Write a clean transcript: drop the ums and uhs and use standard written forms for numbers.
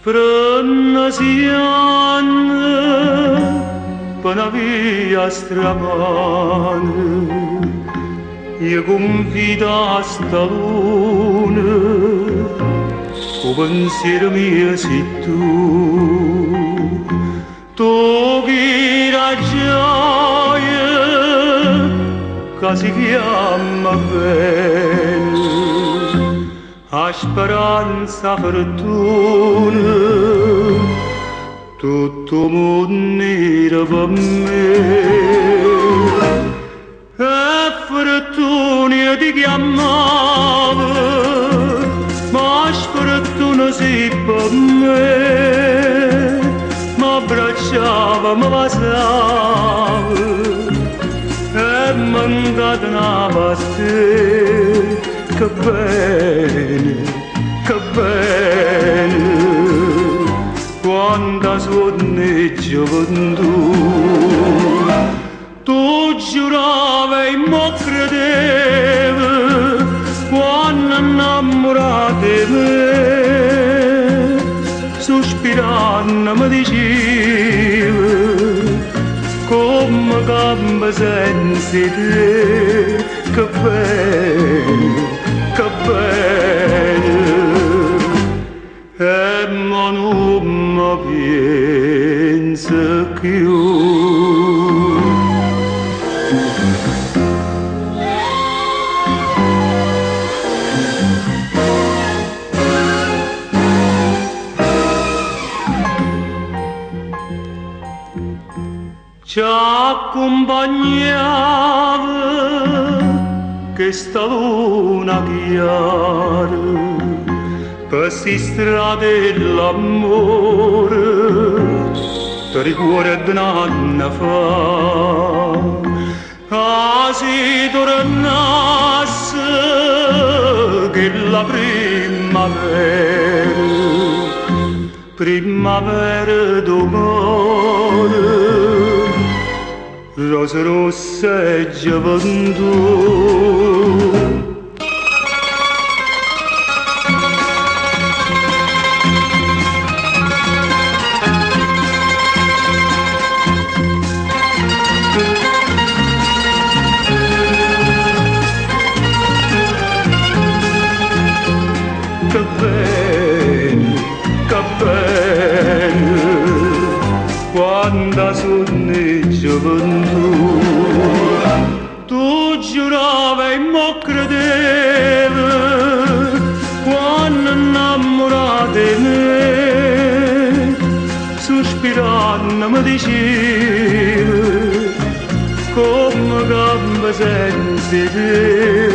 Prenasiană până via stramană, e cum vida asta lună, cu pensiero mio sei tu che la gioia che si chiama bene, a speranza fortuna, tutto mondo era per me. E fortuna ti chiamava, ma sfortuna sei per me. M'abbracciava, mi basava e m'incatenava a te. Che bene, quanta sonne gioventù. Tu giuravi e mi credevi, quando innamorate me, sospirando mi dicevi, come gambe senza te. Che bene, e ma non mi pensa più. Ci accompagnava questa luna chiara per sti strade dell'amore, per il cuore d'un anno fa. Ah, si tornasse che la primavera d'amore, rosa rossa e gioventù. Che bene, quanta sonne gioventù. Tu giuravi e mi credevi, quando innamorate me, sospirando mi dicevi, come gambe senza te.